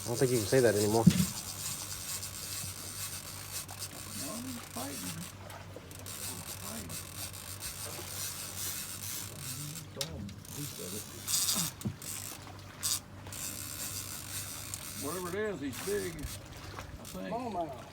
I don't think you can say that anymore. No, he's fighting. Whatever it is, he's big. I think. Smallmouth.